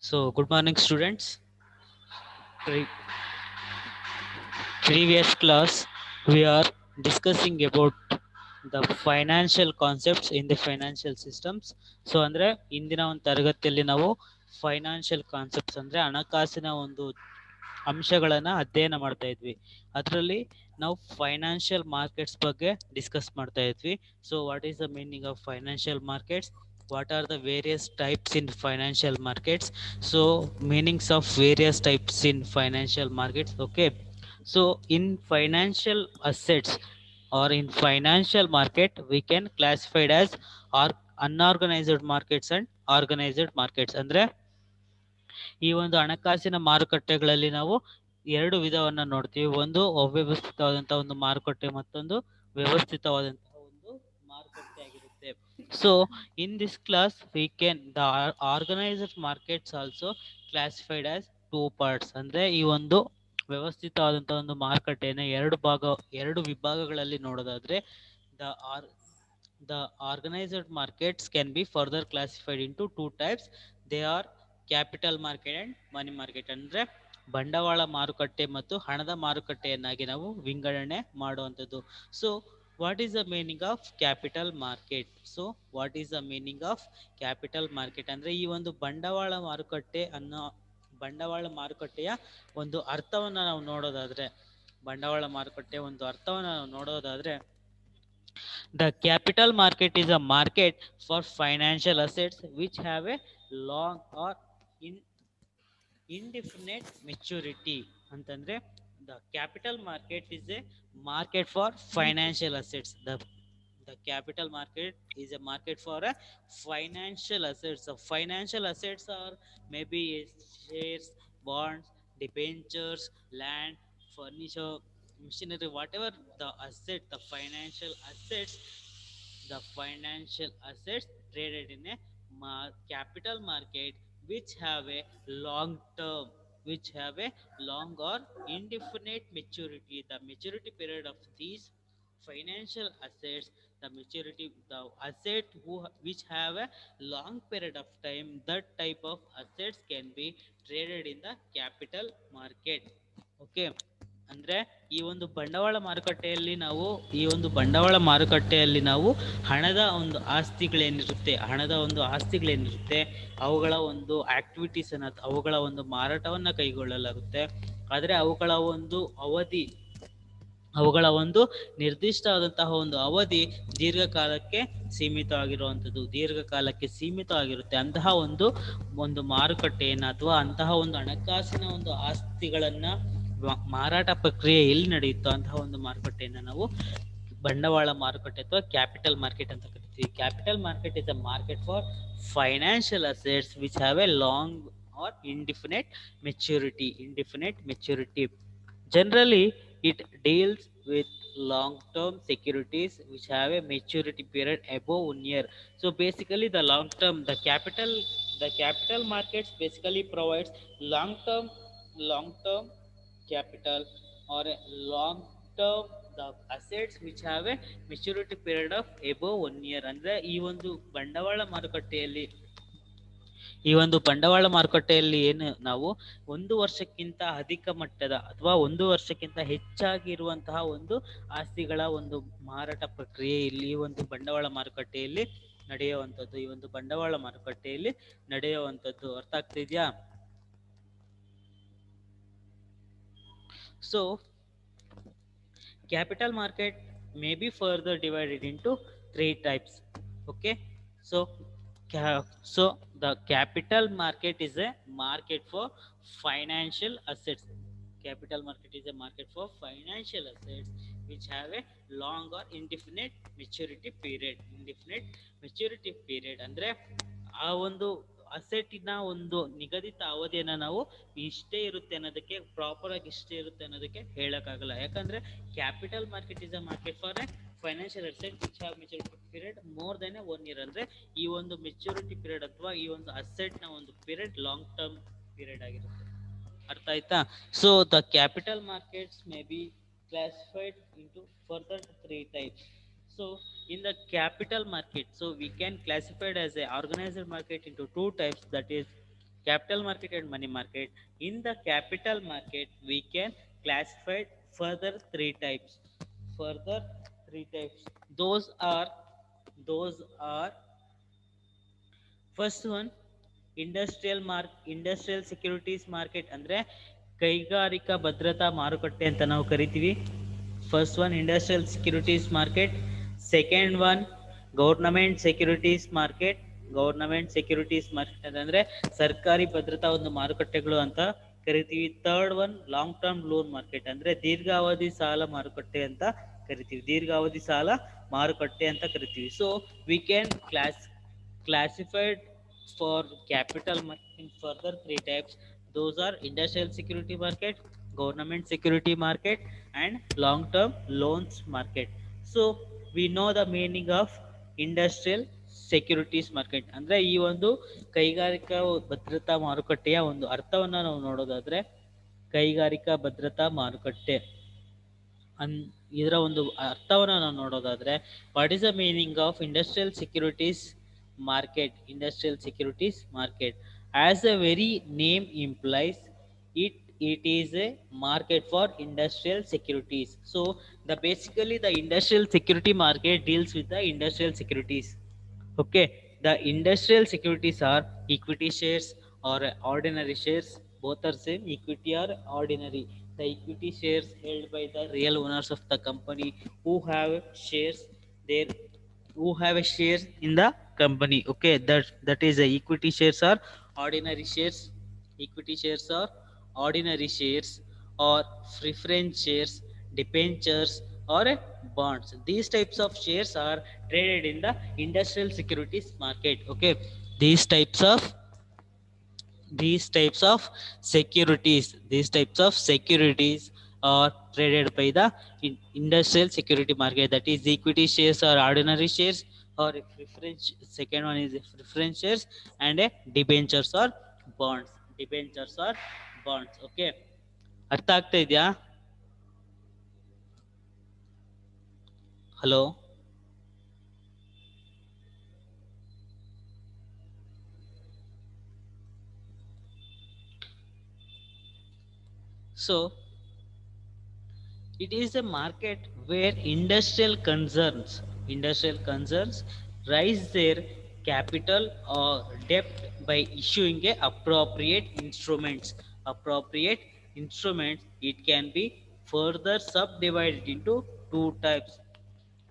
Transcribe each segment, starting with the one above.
So, good morning, students. Pre- Previous class, we are discussing about the financial concepts in the financial systems. So ಅಂದ್ರೆ ಇಂದಿನ ಒಂದು ತರಗತಿಯಲ್ಲಿ ನಾವು financial concepts ಅಂದ್ರೆ ಹಣಕಾಸಿನ ಒಂದು ಅಂಶಗಳನ್ನ ಅಧ್ಯಯನ ಮಾಡ್ತಾ ಇದ್ವಿ. ಅದರಲ್ಲಿ ನಾವು ಫೈನಾನ್ಷಿಯಲ್ ಮಾರ್ಕೆಟ್ಸ್ ಬಗ್ಗೆ ಡಿಸ್ಕಸ್ ಮಾಡ್ತಾ ಇದ್ವಿ. So what is the meaning of financial markets? What are the various types in financial markets? So meanings of various types in financial markets. Okay, so in financial assets or in financial market we can classify it as or unorganized markets and organized markets. ಅಂದ್ರೆ ಈ ಒಂದು ಹಣಕಾಸಿನ ಮಾರುಕಟ್ಟೆಗಳಲ್ಲಿ ನಾವು ಎರಡು ವಿಧವನ್ನ ನೋಡ್ತೀವಿ. ಒಂದು ಅವ್ಯವಸ್ಥಿತವಾದಂತಹ ಒಂದು ಮಾರುಕಟ್ಟೆ, ಮತ್ತೊಂದು ವ್ಯವಸ್ಥಿತವಾದಂತಹ ಒಂದು ಮಾರುಕಟ್ಟೆ ಆಗಿರುತ್ತೆ. So in this class we can the organised markets also classified as two parts. ಅಂದ್ರೆ ಈ ಒಂದು ವ್ಯವಸ್ಥಿತವಾದಂತಹ ಒಂದು ಮಾರುಕಟ್ಟೆಯನ್ನು ಎರಡು ವಿಭಾಗಗಳಲ್ಲಿ ನೋಡೋದಾದ್ರೆ the are the organized markets can be further classified into two types. They are capital market and money market. ಅಂದ್ರೆ ಬಂಡವಾಳ ಮಾರುಕಟ್ಟೆ ಮತ್ತು ಹಣದ ಮಾರುಕಟ್ಟೆಯನ್ನಾಗಿ ನಾವು ವಿಂಗಡಣೆ ಮಾಡುವಂಥದ್ದು. So what is the meaning of capital market? So what is the meaning of capital market ಅಂದ್ರೆ ಈ ಒಂದು ಬಂಡವಾಳ ಮಾರುಕಟ್ಟೆ ಅನ್ನೋ ಬಂಡವಾಳ ಮಾರುಕಟ್ಟೆಯ ಒಂದು ಅರ್ಥವನ್ನ ನಾವು ನೋಡೋದಾದ್ರೆ, ಬಂಡವಾಳ ಮಾರುಕಟ್ಟೆ ಒಂದು ಅರ್ಥವನ್ನ ನಾವು ನೋಡೋದಾದ್ರೆ, the capital market is a market for financial assets which have a long or in indefinite maturity. ಅಂತಂದ್ರೆ the capital market is a market for financial assets. The capital market is a market for a financial assets. The financial assets are maybe shares, bonds, debentures, land, furniture, machinery, whatever the asset, the financial assets, the financial assets traded in a capital market which have a long term, which have a long or indefinite maturity. The maturity period of these financial assets, the maturity, the asset which have a long period of time, that type of assets can be traded in the capital market. Okay, ಅಂದ್ರೆ ಈ ಒಂದು ಬಂಡವಾಳ ಮಾರುಕಟ್ಟೆಯಲ್ಲಿ ನಾವು ಹಣದ ಒಂದು ಆಸ್ತಿಗಳೇನಿರುತ್ತೆ ಅವುಗಳ ಒಂದು ಆಕ್ಟಿವಿಟೀಸ್ ಅನ್ನ, ಅವುಗಳ ಒಂದು ಮಾರಾಟವನ್ನ ಕೈಗೊಳ್ಳಲಾಗುತ್ತೆ. ಆದರೆ ಅವುಗಳ ಒಂದು ನಿರ್ದಿಷ್ಟವಾದಂತಹ ಒಂದು ಅವಧಿ ದೀರ್ಘಕಾಲಕ್ಕೆ ಸೀಮಿತವಾಗಿರುತ್ತೆ. ಅಂತಹ ಒಂದು ಮಾರುಕಟ್ಟೆಯನ್ನು ಅಥವಾ ಅಂತಹ ಒಂದು ಹಣಕಾಸಿನ ಒಂದು ಆಸ್ತಿಗಳನ್ನ ಮಾರಾಟ ಪ್ರಕ್ರಿಯೆ ಎಲ್ಲಿ ನಡೆಯುತ್ತೋ ಅಂತಹ ಒಂದು ಮಾರುಕಟ್ಟೆಯನ್ನು ನಾವು ಬಂಡವಾಳ ಮಾರುಕಟ್ಟೆ ಅಥವಾ ಕ್ಯಾಪಿಟಲ್ ಮಾರ್ಕೆಟ್ ಅಂತ ಕರಿತೀವಿ. Capital market is a market for financial assets which have A long or indefinite maturity. Generally it deals with long term securities which have a maturity period above 1 year. So basically the capital markets basically provides long term capital or a long term the assets which have a maturity period of above 1 year. ಅಂದ್ರೆ ಈ ಒಂದು ಬಂಡವಾಳ ಮಾರುಕಟ್ಟೆಯಲ್ಲಿ ಏನು ನಾವು 1 ವರ್ಷಕ್ಕಿಂತ ಅಧಿಕ ಮಟ್ಟದ ಅಥವಾ 1 ವರ್ಷಕ್ಕಿಂತ ಹೆಚ್ಚಾಗಿ ಇರುವಂತಹ ಒಂದು ಆಸ್ತಿಗಳ ಒಂದು ಮಾರಾಟ ಪ್ರಕ್ರಿಯೆ ಇಲ್ಲಿ ಈ ಒಂದು ಬಂಡವಾಳ ಮಾರುಕಟ್ಟೆಯಲ್ಲಿ ನಡೆಯುವಂಥದ್ದು. ಅರ್ಥ ಆಗ್ತಿದ್ಯಾ? So capital market may be further divided into 3 types. Okay, so so the capital market is a market for financial assets. Capital market is a market for financial assets which have a long or indefinite maturity period. ಅಂದ್ರೆ ಆ ಒಂದು ಅಸೆಟಿನ ಒಂದು ನಿಗದಿತ ಅವಧಿಯನ್ನ ನಾವು ಇಷ್ಟೇ ಇರುತ್ತೆ ಅನ್ನೋದಕ್ಕೆ ಹೇಳಕ್ಕಾಗಲ್ಲ. ಯಾಕಂದ್ರೆ capital market is a market for A financial asset which have maturity period more than 1 year. ಅಂದ್ರೆ ಈ ಒಂದು ಮೆಚುರಿಟಿ ಪೀರಿಯಡ್ ಅಥವಾ ಈ ಒಂದು ಅಸೆಟ್ ನ ಒಂದು ಪೀರಿಯಡ್ ಲಾಂಗ್ ಟರ್ಮ್ ಪೀರಿಯಡ್ ಆಗಿರುತ್ತೆ. ಅರ್ಥ ಆಯ್ತಾ? So the capital markets may be classified into further 3 types. So in the capital market, so we can classify it as a organized market into 2 types, that is capital market and money market. In the capital market, we can classify further three types. Further three types. Those are first one, industrial securities market ಅಂದ್ರೆ ಕೈಗಾರಿಕಾ ಭದ್ರತಾ ಮಾರುಕಟ್ಟೆ ಅಂತ ನಾವು ಕರಿತೀವಿ. First one industrial securities market. Second one government securities market. Government securities market ಅಂದ್ರೆ ಸರ್ಕಾರಿ ಭದ್ರತಾ ಒಂದು ಮಾರುಕಟ್ಟೆಗಳು ಅಂತ ಕರಿತೀವಿ. Third one long term loan market ಅಂದ್ರೆ ದೀರ್ಘಾವಧಿ ಸಾಲ ಮಾರುಕಟ್ಟೆ ಅಂತ ಕರಿತೀವಿ. ದೀರ್ಘಾವಧಿ ಸಾಲ ಮಾರುಕಟ್ಟೆ ಅಂತ ಕರಿತೀವಿ. So we can classified for capital market in further three types. Those are industrial security market, government security market, and long term loans market. So we know the meaning of industrial securities market ಅಂದ್ರೆ ಈ ಒಂದು ಕೈಗಾರಿಕಾ ಭದ್ರತಾ ಮಾರುಕಟ್ಟೆಯ ಒಂದು ಅರ್ಥವನ್ನ ನಾವು ನೋಡೋದಾದ್ರೆ, ಕೈಗಾರಿಕಾ ಭದ್ರತಾ ಮಾರುಕಟ್ಟೆ ಇದರ ಒಂದು ಅರ್ಥವನ್ನ ನಾವು ನೋಡೋದಾದ್ರೆ, what is the meaning of industrial securities market? Industrial securities market, as the very name implies, it is a market for industrial securities. So basically the industrial security market deals with the industrial securities. Okay, the industrial securities are equity shares or ordinary shares. Both are same, equity or ordinary. The equity shares held by the real owners of the company who have shares there, who have a share in the company. Okay, that is the equity shares or ordinary shares. Equity shares or ordinary shares or preference shares, debentures or bonds. These types of shares are traded in the industrial securities market. Okay, these types of securities are traded by the industrial security market. That is equity shares or ordinary shares, or preference. Second one is preference shares, and debentures or bonds. Okay, ಅರ್ಥ ಆಗ್ತಾ ಇದೆಯಾ? Hello, so it is a market where industrial concerns raise their capital or debt by issuing a appropriate instruments. It can be further subdivided into two types.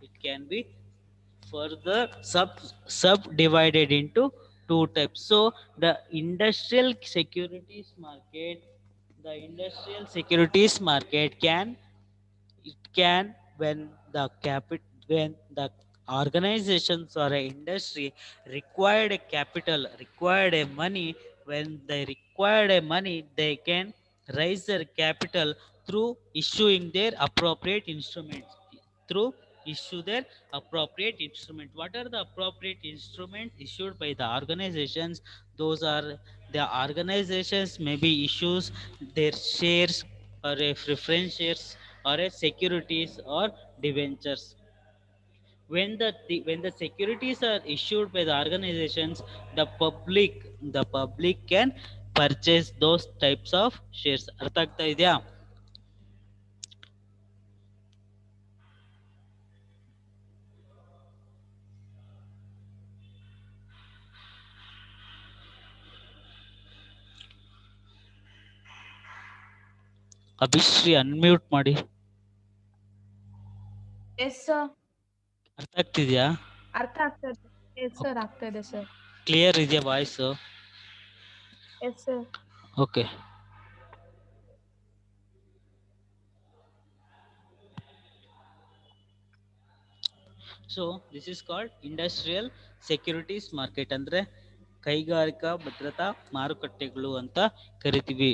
It can be further subdivided into two types. So the industrial securities market can, when the organizations or a industry required a capital, required a money, when they required a money, they can raise their capital through issuing their appropriate instruments. What are the appropriate instruments issued by the organizations? Those are, the organizations maybe issues their shares or a preference shares or a securities or debentures. When the securities are issued by the organizations, the public can purchase those types of shares. ಅರ್ಥ ಆಗ್ತಾ ಇದೆಯಾ? Abhishree unmute ಮಾಡಿ. Yes sir. ಅರ್ಥ ಆಗ್ತಿದ್ಯಾ? ಅರ್ಥ ಆಗ್ತದೆ. Yes sir, ಆಗ್ತದೆ sir. Clear ಇದೆಯಾ voice? Yes sir. Okay. So this is called industrial securities market, ಅಂದ್ರೆ ಕೈಗಾರಿಕಾ ಭದ್ರತಾ ಮಾರುಕಟ್ಟೆಗಳು ಅಂತ ಕರಿತೀವಿ.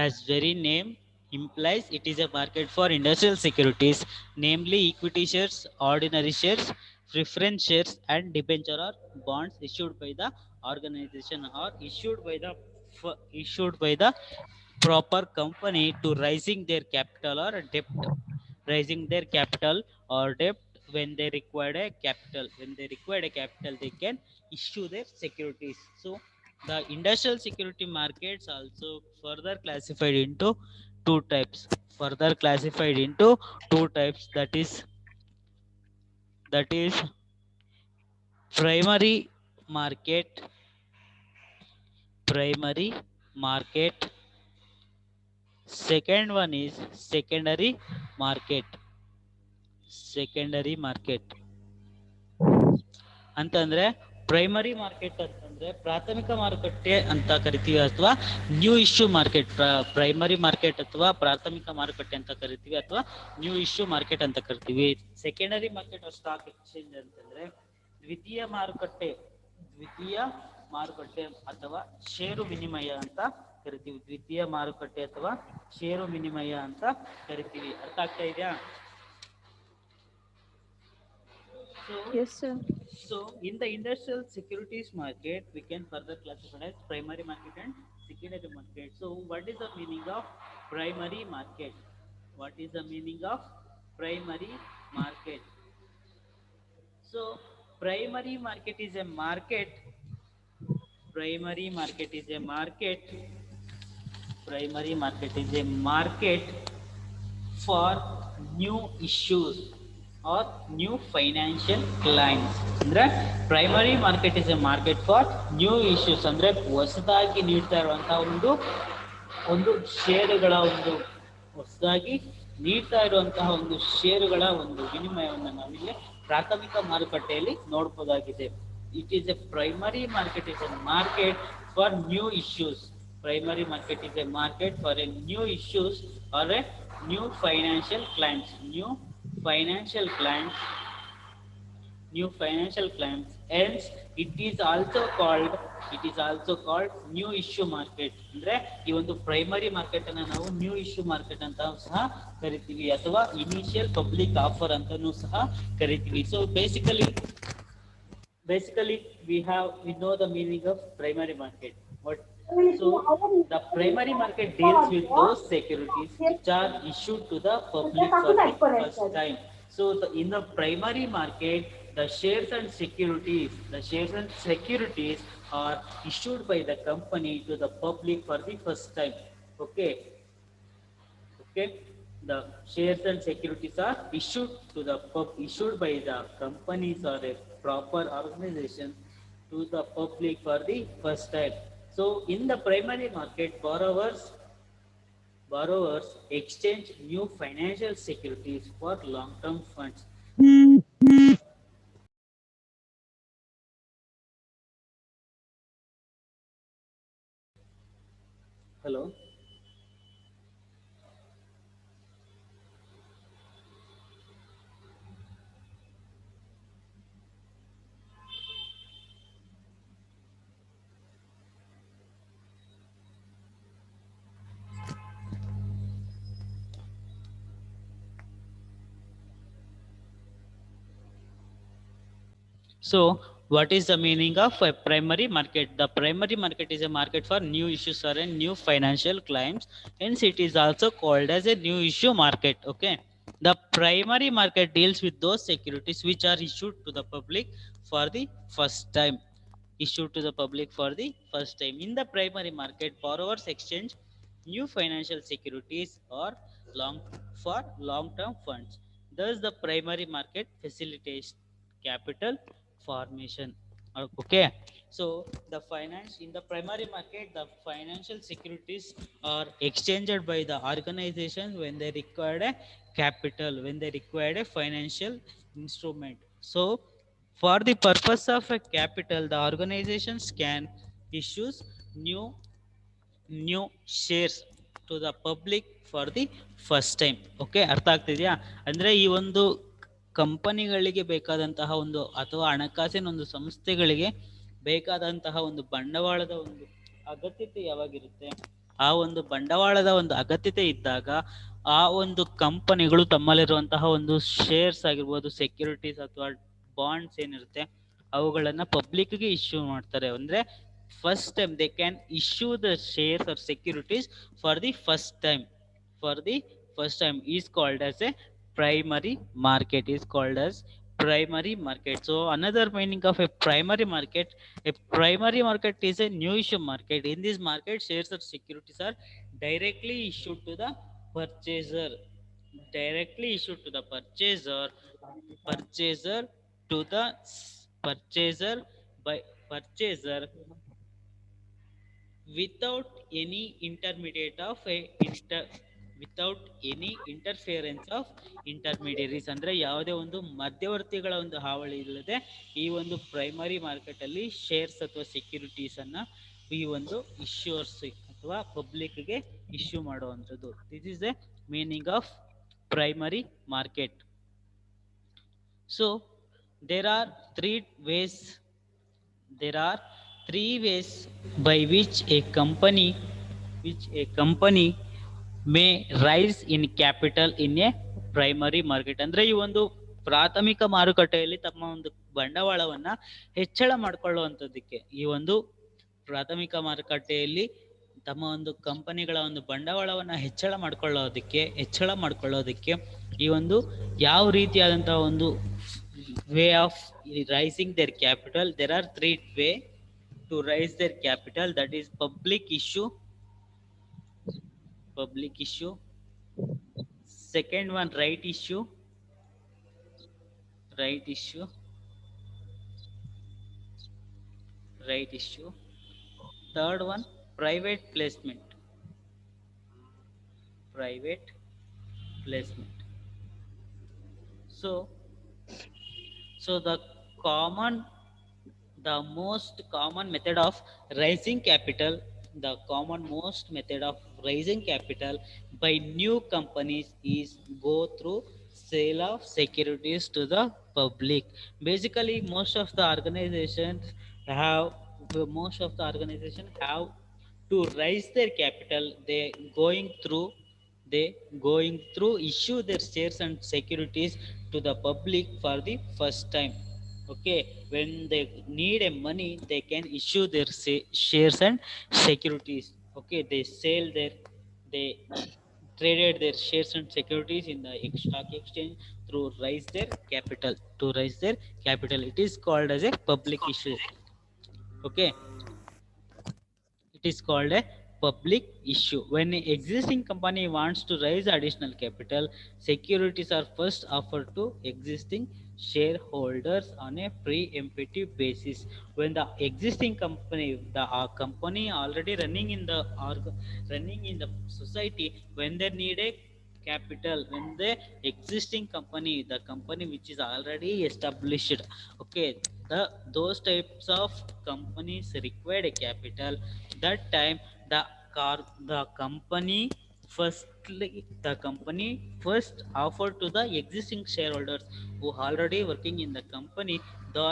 As very name implies, it is a market for industrial securities, namely equity shares, ordinary shares, preference shares, and debenture or bonds issued by the organization or issued by the proper company to raising their capital or debt when they required a capital. When they required a capital, they can issue their securities. So the industrial security markets also further classified into two types. Further classified into two types. That is primary market. Primary market. Second one is secondary market. Secondary market ಅಂತಂದ್ರೆ primary market ಅಂತಂದ್ರೆ ಪ್ರಾಥಮಿಕ ಮಾರುಕಟ್ಟೆ ಅಂತ ಕರಿತೀವಿ, ಅಥವಾ new issue market. Primary market ಅಥವಾ ಪ್ರಾಥಮಿಕ ಮಾರುಕಟ್ಟೆ ಅಂತ ಕರಿತೀವಿ, ಅಥವಾ ನ್ಯೂ ಇಶ್ಯೂ ಮಾರ್ಕೆಟ್ ಅಂತ ಕರಿತೀವಿ. Secondary market of stock exchange ಅಂತಂದ್ರೆ ದ್ವಿತೀಯ ಮಾರುಕಟ್ಟೆ. ದ್ವಿತೀಯ ಮಾರುಕಟ್ಟೆ ಅಥವಾ ಷೇರು ವಿನಿಮಯ ಅಂತ ಕರಿತೀವಿ. ದ್ವಿತೀಯ ಮಾರುಕಟ್ಟೆ ಅಥವಾ ಷೇರು ವಿನಿಮಯ ಅಂತ ಕರಿತೀವಿ. ಅರ್ಥ ಆಗ್ತಾ ಇದೆಯಾ? Yes, sir. So in the industrial securities market, we can further classify as primary market and secondary market. So what is the meaning of primary market? What is the meaning of primary market? So primary market is a market. Primary market is a market. Primary market is a market for new issues or new financial clients. ಅಂದ್ರೆ primary market is A market for new issues. ಅಂದ್ರೆ ಹೊಸದಾಗಿ ನೀಡ್ತಾ ಇರುವಂತಹ ಒಂದು ಷೇರುಗಳ ಹೊಸದಾಗಿ ನೀಡ್ತಾ ಇರುವಂತಹ ಒಂದು ಷೇರುಗಳ ಒಂದು ವಿನಿಮಯವನ್ನು ನಾವಿಲ್ಲಿ ಪ್ರಾಥಮಿಕ ಮಾರುಕಟ್ಟೆಯಲ್ಲಿ ನೋಡಬಹುದಾಗಿದೆ. It is A primary market is A market for new issues. Primary market is a market for a new issues or a new financial clients. New financial clients. New financial clients. Hence, it is also called new issue market. ಅಂದ್ರೆ ಈ ಒಂದು primary market ಅನ್ನ ನಾವು new issue market ಅಂತ ಸಹ ಕರಿತೀವಿ, ಅಥವಾ initial public offer ಅಂತಾನೂ ಸಹ ಕರಿತೀವಿ. So basically we know the meaning of primary market. So the primary market deals with those securities which are issued to the public for the first time. So in the primary market, the shares and securities are issued by the company to the public for the first time. Okay. The shares and securities are issued by the companies or a proper organization to the public for the first time. So in the primary market, borrowers exchange new financial securities for long-term funds. Hello. So what is the meaning of a primary market? The primary market is a market for new issues or a new financial claims. Hence it is also called as a new issue market. Okay. The primary market deals with those securities which are issued to the public for the first time. In the primary market, borrowers exchange new financial securities or long-term funds. Thus the primary market facilitates capital formation. Okay. So in the primary market, the financial securities are exchanged by the organizations when they require a capital, when they require a financial instrument. So for the purpose of a capital, the organizations can issue new shares to the public for the first time. Okay, ಅರ್ಥ ಆಗ್ತಿದೆಯಾ? ಅಂದ್ರೆ ಈ ಒಂದು ಕಂಪನಿಗಳಿಗೆ ಬೇಕಾದಂತಹ ಒಂದು ಅಥವಾ ಹಣಕಾಸಿನ ಒಂದು ಸಂಸ್ಥೆಗಳಿಗೆ ಬೇಕಾದಂತಹ ಒಂದು ಬಂಡವಾಳದ ಒಂದು ಅಗತ್ಯತೆ ಯಾವಾಗಿರುತ್ತೆ, ಆ ಒಂದು ಬಂಡವಾಳದ ಒಂದು ಅಗತ್ಯತೆ ಇದ್ದಾಗ ಆ ಒಂದು ಕಂಪನಿಗಳು ತಮ್ಮಲ್ಲಿರುವಂತಹ ಒಂದು ಶೇರ್ಸ್ ಆಗಿರ್ಬೋದು, ಸೆಕ್ಯೂರಿಟೀಸ್ ಅಥವಾ ಬಾಂಡ್ಸ್ ಏನಿರುತ್ತೆ ಅವುಗಳನ್ನ ಪಬ್ಲಿಕ್ಗೆ ಇಶ್ಯೂ ಮಾಡ್ತಾರೆ. ಅಂದ್ರೆ first time they can issue the shares or securities for the first time is called as a primary market is called as primary market. So another meaning of a primary market is a new issue market. In this market, shares or securities are directly issued to the purchaser, directly issued to the purchaser to the purchaser by purchaser without any intermediate of a without any interference of intermediaries. ಅಂದ್ರೆ ಯಾವುದೇ ಒಂದು ಮಧ್ಯವರ್ತಿಗಳ ಒಂದು ಹಾವಳಿ ಇಲ್ಲದೆ ಈ ಒಂದು primary market ಅಲ್ಲಿ ಶೇರ್ಸ್ ಅಥವಾ ಸೆಕ್ಯೂರಿಟೀಸ್ ಅನ್ನ ಈ ಒಂದು ಇಶ್ಯೂರ್ಸ್ ಅಥವಾ ಪಬ್ಲಿಕ್ಗೆ ಇಶ್ಯೂ ಮಾಡುವಂಥದ್ದು. This is A meaning of primary market. So there are three ways there are three ways by which a company may rise in capital in a primary market. ಅಂದ್ರೆ ಈ ಒಂದು ಪ್ರಾಥಮಿಕ ಮಾರುಕಟ್ಟೆಯಲ್ಲಿ ತಮ್ಮ ಒಂದು ಬಂಡವಾಳವನ್ನ ಹೆಚ್ಚಳ ಮಾಡಿಕೊಳ್ಳುವಂಥದ್ದಕ್ಕೆ, ಈ ಒಂದು ಪ್ರಾಥಮಿಕ ಮಾರುಕಟ್ಟೆಯಲ್ಲಿ ತಮ್ಮ ಒಂದು ಕಂಪನಿಗಳ ಒಂದು ಬಂಡವಾಳವನ್ನ ಹೆಚ್ಚಳ ಮಾಡ್ಕೊಳ್ಳೋದಕ್ಕೆ ಈ ಒಂದು ಯಾವ ರೀತಿಯಾದಂತಹ ಒಂದು way of raising their capital. There are three way to raise their capital, that is public issue, second one right issue, third one private placement. So the most common method of raising capital by new companies is go through sale of securities to the public. Basically most of the organizations have to raise their capital. They going through issue their shares and securities to the public for the first time. Okay, when they need a money, they can issue their shares and securities. Okay, they traded their shares and securities in the stock exchange to raise their capital. It is called as a public issue. Okay, it is called a public issue. When an existing company wants to raise additional capital, securities are first offered to existing shareholders on a preemptive basis. When the existing company, company already running in the society, when they need a capital, when the existing company, the company which is already established, okay, those types of companies required a capital. That time the company first offered to the existing shareholders who already working in the company. So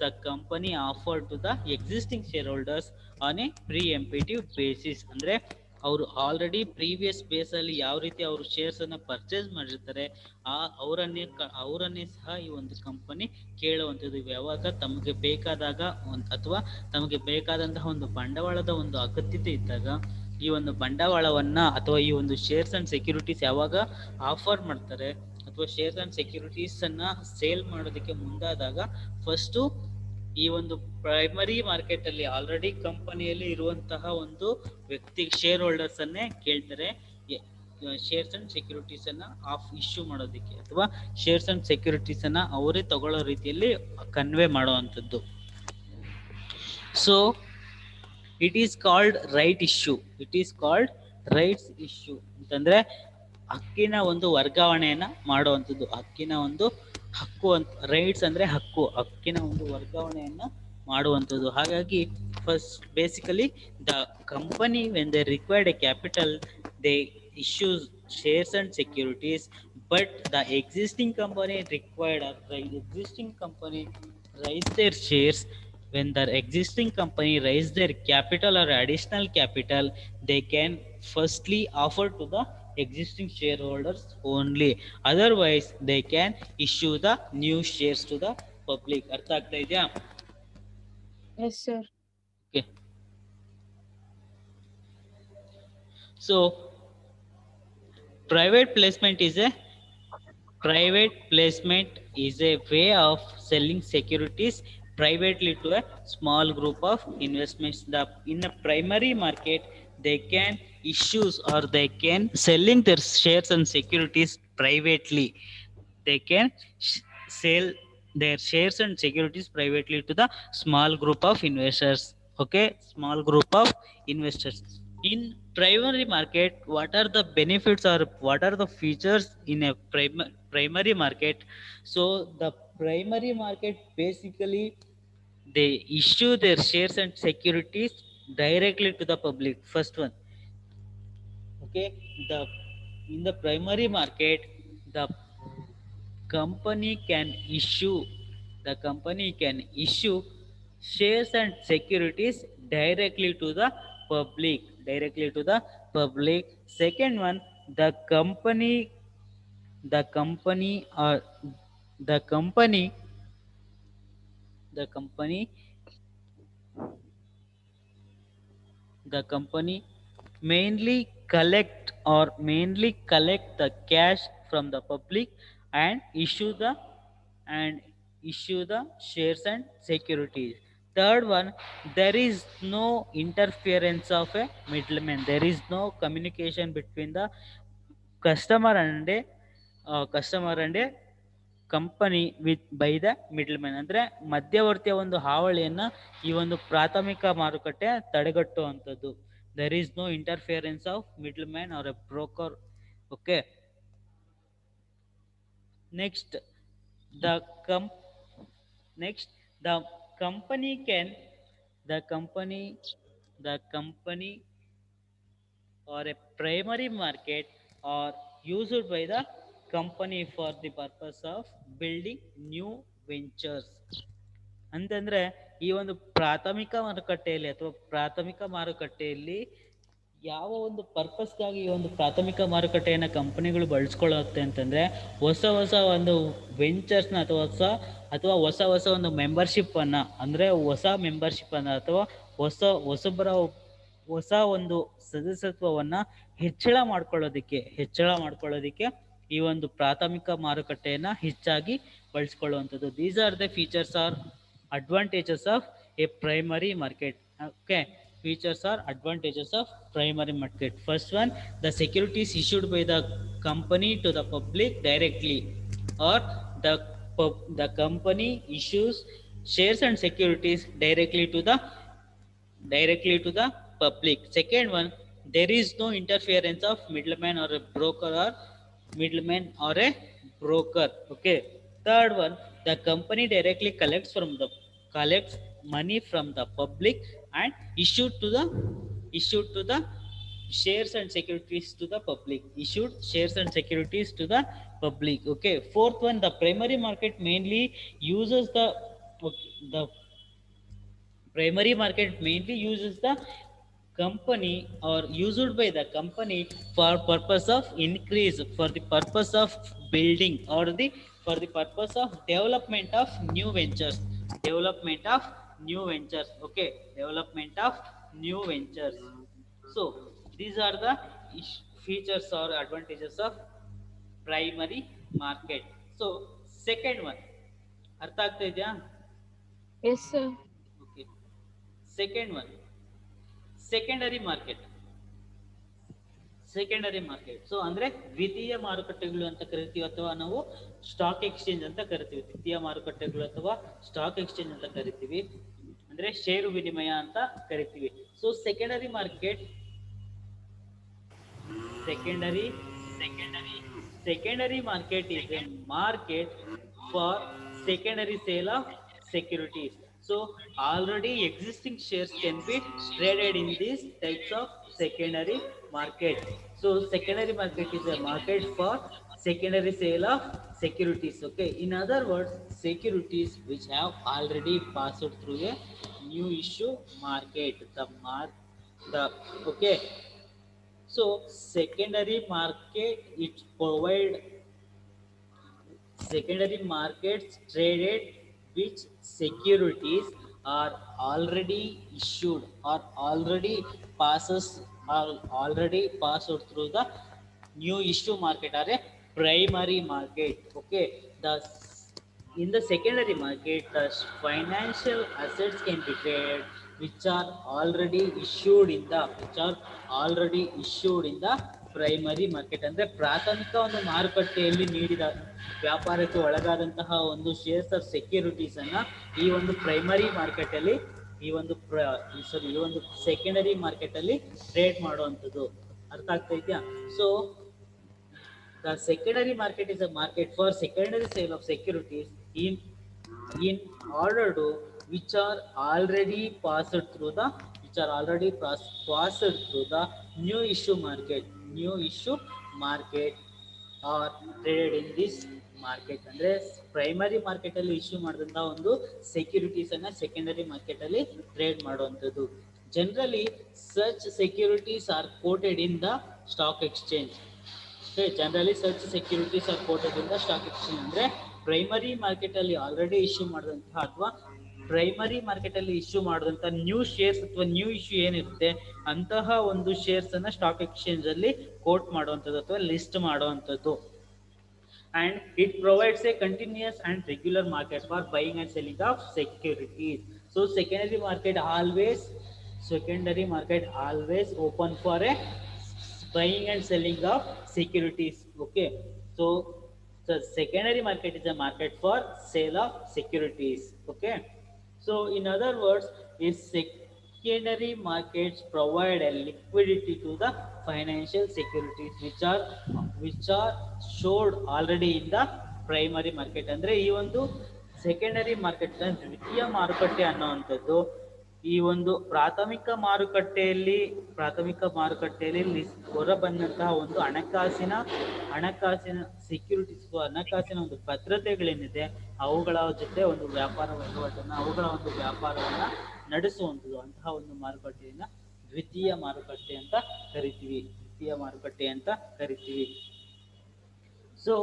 the company offered to the existing shareholders on a preemptive basis. ಅಂದ್ರೆ ಅವರು already previous base ಅಲ್ಲಿ ಯಾವ ರೀತಿ ಅವರು shares ಅನ್ನ purchase ಮಾಡಿರ್ತಾರೆ, ಅವರನ್ನೇ ಸಹ ಈ ಒಂದು ಕಂಪನಿ ಕೇಳುವಂಥದ್ದು. ಯಾವಾಗ ತಮಗೆ ಬೇಕಾದಾಗ ಅಥವಾ ತಮಗೆ ಬೇಕಾದಂತಹ ಒಂದು ಬಂಡವಾಳದ ಒಂದು ಅಗತ್ಯತೆ ಇದ್ದಾಗ ಈ ಒಂದು ಬಂಡವಾಳವನ್ನ ಅಥವಾ ಈ ಒಂದು ಶೇರ್ಸ್ ಅಂಡ್ ಸೆಕ್ಯೂರಿಟೀಸ್ ಯಾವಾಗ ಆಫರ್ ಮಾಡ್ತಾರೆ ಅಥವಾ ಶೇರ್ಸ್ ಅಂಡ್ ಸೆಕ್ಯೂರಿಟೀಸ್ ಅನ್ನ ಸೇಲ್ ಮಾಡೋದಕ್ಕೆ ಮುಂದಾದಾಗ ಫಸ್ಟ್ ಈ ಒಂದು ಪ್ರೈಮರಿ ಮಾರ್ಕೆಟ್ ಅಲ್ಲಿ ಆಲ್ರೆಡಿ ಕಂಪನಿಯಲ್ಲಿ ಇರುವಂತಹ ಒಂದು ವ್ಯಕ್ತಿ ಶೇರ್ ಹೋಲ್ಡರ್ಸ್ ಅನ್ನೇ ಕೇಳ್ತಾರೆ ಶೇರ್ಸ್ ಅಂಡ್ ಸೆಕ್ಯೂರಿಟೀಸ್ ಅನ್ನ ಇಶ್ಯೂ ಮಾಡೋದಕ್ಕೆ ಅಥವಾ ಶೇರ್ಸ್ ಅಂಡ್ ಸೆಕ್ಯೂರಿಟೀಸ್ ಅನ್ನ ಅವರೇ ತಗೊಳ್ಳೋ ರೀತಿಯಲ್ಲಿ ಕನ್ವೆ ಮಾಡುವಂಥದ್ದು. So it is called rights issue ಅಂತಂದ್ರೆ ಹಕ್ಕಿನ ಒಂದು ವರ್ಗಾವಣೆಯನ್ನ ಮಾಡುವಂಥದ್ದು. ಹಕ್ಕಿನ ಒಂದು ಹಕ್ಕು ಅಂತ, ರೈಟ್ಸ್ ಅಂದ್ರೆ ಹಕ್ಕಿನ ಒಂದು ವರ್ಗಾವಣೆಯನ್ನ ಮಾಡುವಂಥದ್ದು. ಹಾಗಾಗಿ first basically the company when they required A capital they issues shares and securities, but the existing company raise their shares. When the existing company raise their capital or additional capital, they can firstly offer to the existing shareholders only, otherwise they can issue the new shares to the public. ಅರ್ಥ ಆಗ್ತಾ ಇದೆಯಾ? Yes sir. Okay, so Private placement is a way of selling securities privately to a small group of investments. In a primary market, they can issues or they can selling their shares and securities privately. They can sell their shares and securities privately to the small group of investors. Okay, small group of investors. In primary market, what are the benefits or what are the features in a primary market? So the primary market, basically they issue their shares and securities directly to the public. First one. Okay, the in the primary market, the company can issue the company can issue shares and securities directly to the public. Second one, the company the company or the company the company the company mainly collect the cash from the public and and issue the shares and securities. Third one, there is no interference of a middleman. There is no communication between the customer and a customer and a company with by the middle man. ಅಂದ್ರೆ ಮಧ್ಯವರ್ತಿಯ ಒಂದು ಹಾವಳಿಯನ್ನ ಈ ಒಂದು ಪ್ರಾಥಮಿಕ ಮಾರುಕಟ್ಟೆ ತಡೆಗಟ್ಟುವಂಥದ್ದು. There is no interference of middle man or a broker. Okay, next the come next the company can the company or a primary market are used by the company for the purpose of building new ventures. ಅಂತಂದ್ರೆ ಈ ಒಂದು ಪ್ರಾಥಮಿಕ ಮಾರುಕಟ್ಟೆಯಲ್ಲಿ ಅಥವಾ ಪ್ರಾಥಮಿಕ ಮಾರುಕಟ್ಟೆಯಲ್ಲಿ ಯಾವ ಒಂದು ಪರ್ಪಸ್ಗಾಗಿ ಈ ಒಂದು ಪ್ರಾಥಮಿಕ ಮಾರುಕಟ್ಟೆಯನ್ನು ಕಂಪನಿಗಳು ಬಳಸ್ಕೊಳ್ಳುತ್ತೆ ಅಂತಂದ್ರೆ ಹೊಸ ಹೊಸ ಒಂದು ವೆಂಚರ್ಸ್ನ ಅಥವಾ ಹೊಸ ಒಂದು ಮೆಂಬರ್ಶಿಪ್ ಅನ್ನ, ಅಂದ್ರೆ ಹೊಸ ಮೆಂಬರ್ಶಿಪ್ ಅನ್ನ ಅಥವಾ ಹೊಸ ಒಂದು ಸದಸ್ಯತ್ವವನ್ನ ಹೆಚ್ಚಳ ಮಾಡ್ಕೊಳ್ಳೋದಿಕ್ಕೆ ಈ ಒಂದು ಪ್ರಾಥಮಿಕ ಮಾರುಕಟ್ಟೆಯನ್ನ ಹೆಚ್ಚಾಗಿ ಬಳಸ್ಕೊಳ್ಳುವಂಥದ್ದು. These are the features are advantages of a primary market. Okay, features or advantages of primary market. First one, the securities issued by the company to the public directly, or the company issues shares and securities directly to the public. Second one, there is no interference of middleman or a broker. Okay. Third one, the company directly collects money from the public and issued to the shares and securities to the public. Okay. Fourth one, the primary market mainly uses the company or used by the company for the purpose of building or for the purpose of development of new ventures. Okay, development of new ventures. So these are the features or advantages of primary market. So second one, ಅರ್ಥ ಆಗ್ತಾ ಇದೆಯಾ? Yes, sir. Okay. Second one, secondary market. So ಅಂದ್ರೆ ದ್ವಿತೀಯ ಮಾರುಕಟ್ಟೆಗಳು ಅಂತ ಕರಿತೀವಿ, ಅಥವಾ ನಾವು ಸ್ಟಾಕ್ ಎಕ್ಸ್ಚೇಂಜ್ ಅಂತ ಕರಿತೀವಿ. ದ್ವಿತೀಯ ಮಾರುಕಟ್ಟೆಗಳು ಅಥವಾ ಸ್ಟಾಕ್ ಎಕ್ಸ್ಚೇಂಜ್ ಅಂತ ಕರಿತೀವಿ, ಅಂದ್ರೆ ಷೇರು ವಿನಿಮಯ ಅಂತ ಕರಿತೀವಿ. So secondary market is a market for secondary sale of securities. So already existing shares can be traded in these types of secondary market. So secondary market is a market for secondary sale of securities. Okay, in other words, securities which have already passed through a new issue market. Okay, so secondary markets traded which securities are already issued or already passed through the new issue market are a primary market. Okay, the in the secondary market, the financial assets can be traded which are already issued in the primary market. ಅಂದ್ರೆ ಪ್ರಾಥಮಿಕ ಒಂದು ಮಾರುಕಟ್ಟೆಯಲ್ಲಿ ನೀಡಿದ ವ್ಯಾಪಾರಕ್ಕೆ ಒಳಗಾದಂತಹ ಒಂದು shares of securities ಅನ್ನ ಈ ಒಂದು ಪ್ರೈಮರಿ ಮಾರ್ಕೆಟ್ ಅಲ್ಲಿ ಈ ಒಂದು ಸೆಕೆಂಡರಿ ಮಾರ್ಕೆಟ್ ಅಲ್ಲಿ ಟ್ರೇಡ್ ಮಾಡುವಂಥದ್ದು. ಅರ್ಥ ಆಗ್ತಾ ಇದೆಯಾ? So the secondary market is a market for secondary sale of securities in order to which are already passed through the new issue market. New issue market or traded in this market. ಅಂದ್ರೆ primary market ಅಲ್ಲಿ issue ಮಾಡಿದಂತ ಒಂದು securities ಅನ್ನ secondary market ಅಲ್ಲಿ trade ಮಾಡುವಂಥದ್ದು. Generally such securities are quoted in the stock exchange. Generally such securities are quoted in the stock exchange. ಅಂದ್ರೆ primary market ಅಲ್ಲಿ already issue ಮಾಡಿದಂತಹ ಅಥವಾ ಪ್ರೈಮರಿ ಮಾರ್ಕೆಟ್ ಅಲ್ಲಿ ಇಶ್ಯೂ ಮಾಡಿದಂತಹ ನ್ಯೂ ಶೇರ್ಸ್ ಅಥವಾ ನ್ಯೂ ಇಶ್ಯೂ ಏನಿರುತ್ತೆ ಅಂತಹ ಒಂದು ಶೇರ್ಸ್ ಅನ್ನ ಸ್ಟಾಕ್ ಎಕ್ಸ್ಚೇಂಜ್ ಅಲ್ಲಿ ಕೋಟ್ ಮಾಡುವಂಥದ್ದು ಅಥವಾ ಲಿಸ್ಟ್ ಮಾಡುವಂಥದ್ದು. And it provides a continuous and regular market for buying and selling of securities. So secondary market always open for a buying and selling of securities. Okay, so the secondary market is a market for sale of securities. Okay, so in other words, is secondary markets provide a liquidity to the financial securities which are showed already in the primary market. ಅಂದ್ರೆ ಈ ಒಂದು secondary market ದ್ವಿತೀಯ ಮಾರುಕಟ್ಟೆ ಅನ್ನುವಂಥದ್ದು ಈ ಒಂದು ಪ್ರಾಥಮಿಕ ಮಾರುಕಟ್ಟೆಯಲ್ಲಿ ಹೊರಬಂದಂತಹ ಒಂದು ಹಣಕಾಸಿನ ಸೆಕ್ಯೂರಿಟೀಸ್, ಹಣಕಾಸಿನ ಒಂದು ಭದ್ರತೆಗಳೇನಿದೆ ಅವುಗಳ ಜೊತೆ ಒಂದು ವ್ಯಾಪಾರವನ್ನ ನಡೆಸುವಂಥದ್ದು. ಅಂತಹ ಒಂದು ಮಾರುಕಟ್ಟೆಯನ್ನ ದ್ವಿತೀಯ ಮಾರುಕಟ್ಟೆ ಅಂತ ಕರಿತೀವಿ. So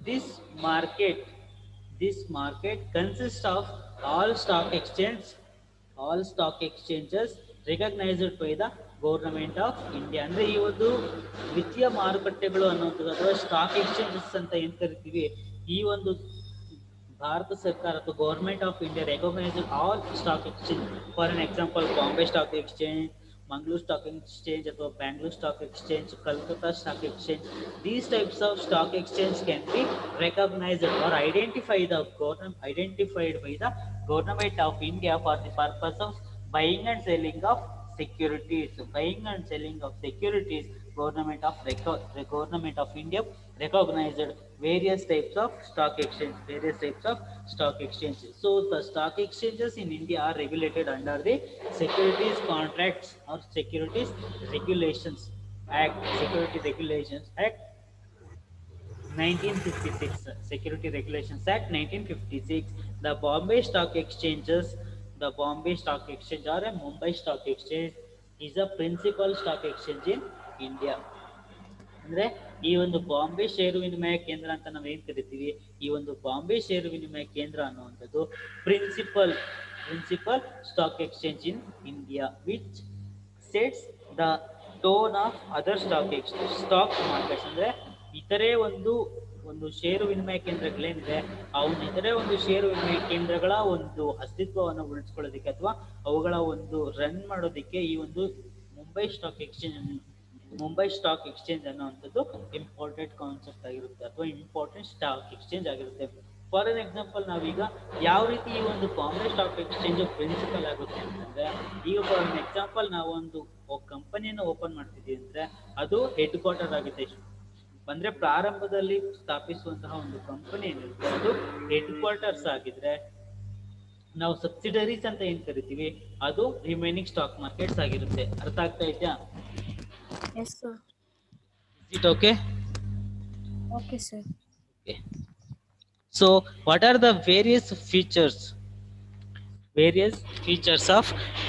this market consists of all stock exchanges recognized by the government of India. ಅಂದ್ರೆ ಈ ಒಂದು ದ್ವಿತೀಯ ಮಾರುಕಟ್ಟೆಗಳು ಅನ್ನುವಂಥದ್ದು ಅಥವಾ ಸ್ಟಾಕ್ ಎಕ್ಸ್ಚೇಂಜಸ್ ಅಂತ ಏನ್ ಕರಿತೀವಿ, ಈ ಒಂದು ಭಾರತ ಸರ್ಕಾರ ಅಥವಾ government of India recognise all stock exchange. For an example Bombay stock exchange, Mangalore Stock Exchange, or Bangalore Stock Exchange, Kolkata Stock Exchange. These types of stock exchange can be recognized or identified by the Government of India for the purpose of buying and selling of securities. Government of India recognized various types of stock exchanges. So the stock exchanges in India are regulated under the Securities Contracts or Securities Regulations Act 1956. Security Regulations Act 1956. The Bombay Stock Exchange or a Mumbai Stock Exchange is a principal stock exchange in India. ಅಂದ್ರೆ ಈ ಒಂದು ಬಾಂಬೆ ಷೇರು ವಿನಿಮಯ ಕೇಂದ್ರ ಅಂತ ನಾವು ಏನ್ ಕರಿತೀವಿ, ಈ ಒಂದು ಬಾಂಬೆ ಷೇರು ವಿನಿಮಯ ಕೇಂದ್ರ ಅನ್ನುವಂಥದ್ದು principal stock exchange in India which sets the tone of other stock markets. ಅಂದ್ರೆ ಇತರೆ ಒಂದು ಷೇರು ವಿನಿಮಯ ಕೇಂದ್ರಗಳೇನಿದೆ ಇತರೆ ಒಂದು ಷೇರು ವಿನಿಮಯ ಕೇಂದ್ರಗಳ ಒಂದು ಅಸ್ತಿತ್ವವನ್ನು ಉಳಿಸ್ಕೊಳ್ಳೋದಕ್ಕೆ ಅಥವಾ ಅವುಗಳ ಒಂದು ರನ್ ಮಾಡೋದಕ್ಕೆ ಈ ಒಂದು ಮುಂಬೈ ಸ್ಟಾಕ್ ಎಕ್ಸ್ಚೇಂಜ್ ಅನ್ನುವಂಥದ್ದು ಇಂಪಾರ್ಟೆಂಟ್ ಕಾನ್ಸೆಪ್ಟ್ ಆಗಿರುತ್ತೆ ಅಥವಾ ಇಂಪಾರ್ಟೆಂಟ್ ಸ್ಟಾಕ್ ಎಕ್ಸ್ಚೇಂಜ್ ಆಗಿರುತ್ತೆ. ಫಾರ್ ಎನ್ ಎಕ್ಸಾಂಪಲ್ ನಾವೀಗ ಯಾವ ರೀತಿ ಈ ಒಂದು ಬಾಂಬೆ ಸ್ಟಾಕ್ ಎಕ್ಸ್ಚೇಂಜ್ ಪ್ರಿನ್ಸಿಪಲ್ ಆಗುತ್ತೆ ಅಂತಂದ್ರೆ, ಈಗ ಫಾರ್ ಎನ್ ಎಕ್ಸಾಂಪಲ್ ನಾವು ಒಂದು ಕಂಪನಿಯನ್ನು ಓಪನ್ ಮಾಡ್ತಿದ್ದೀವಿ ಅಂದ್ರೆ ಅದು ಹೆಡ್ ಕ್ವಾರ್ಟರ್ ಆಗುತ್ತೆ. ಅಂದ್ರೆ ಪ್ರಾರಂಭದಲ್ಲಿ ಸ್ಥಾಪಿಸುವಂತಹ ಒಂದು ಕಂಪನಿ ಏನಿರುತ್ತೆ ಅದು ಹೆಡ್ ಕ್ವಾರ್ಟರ್ಸ್ ಆಗಿದ್ರೆ, ನಾವು ಸಬ್ಸಿಡರೀಸ್ ಅಂತ ಏನ್ ಕರಿತೀವಿ ಅದು ರಿಮೈನಿಂಗ್ ಸ್ಟಾಕ್ ಮಾರ್ಕೆಟ್ಸ್ ಆಗಿರುತ್ತೆ. ಅರ್ಥ ಆಗ್ತಾ ಇದೆಯಾ? Yes, sir. Is it okay? Okay, sir. Okay. So, what are the various features of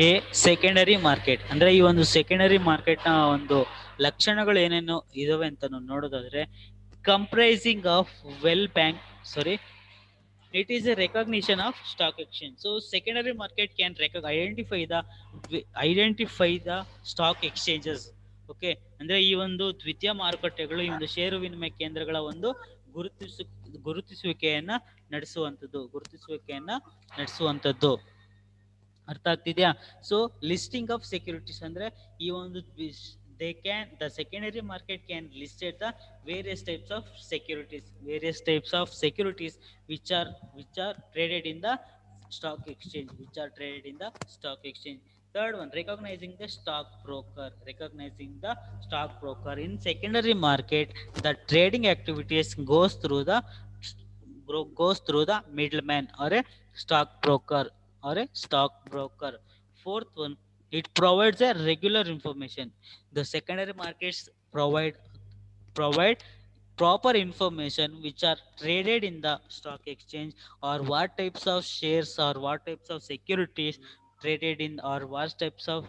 a secondary market? ಅಂದ್ರೆ ಈ ಒಂದು ಸೆಕೆಂಡರಿ ಮಾರ್ಕೆಟ್ ನ ಒಂದು ಲಕ್ಷಣಗಳು ಏನೇನು ಇದಾವೆ ಅಂತ ನಾವು ನೋಡೋದಾದ್ರೆ, comprising of it is a recognition of stock exchange. So secondary market can identify the stock exchanges okay, ಅಂದ್ರೆ ಈ ಒಂದು ದ್ವಿತೀಯ ಮಾರುಕಟ್ಟೆಗಳು ಈ ಒಂದು ಷೇರು ವಿನಿಮಯ ಕೇಂದ್ರಗಳ ಒಂದು ಗುರುತಿಸು ಗುರುತಿಸುವಿಕೆಯನ್ನ ನಡೆಸುವಂತದ್ದು. ಅರ್ಥ ಆಗ್ತಿದ್ಯಾ? ಸೊ ಲಿಸ್ಟಿಂಗ್ ಆಫ್ ಸೆಕ್ಯೂರಿಟೀಸ್ ಅಂದ್ರೆ ಈ ಒಂದು the secondary market can listed the various types of securities which are traded in the stock exchange. Third one, recognizing the stock broker in secondary market. The trading activities goes through the middleman or a stock broker. Fourth one, it provides a regular information. The secondary markets provide proper information which are traded in the stock exchange, or what types of shares or what types of securities traded in, or what types of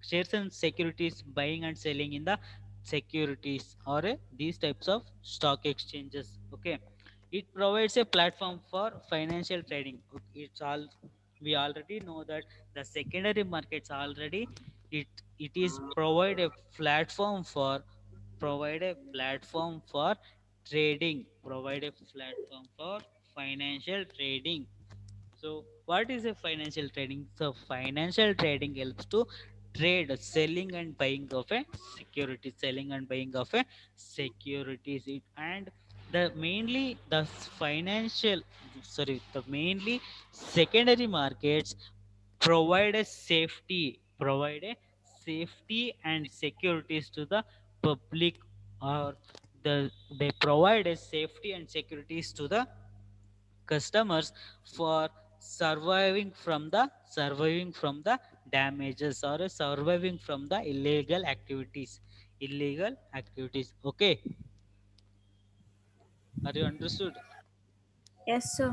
shares and securities buying and selling in the securities, or these types of stock exchanges. Okay, it provides a platform for financial trading. It's all we already know that the secondary markets already it it is provide a platform for provide a platform for financial trading. So what is a financial trading? So financial trading helps to trade selling and buying of a securities. And the mainly the financial the mainly secondary markets provide a safety and securities to the public, or they provide a safety and securities to the customers for surviving from the damages, or surviving from the illegal activities. Okay, are you understood? Yes, sir.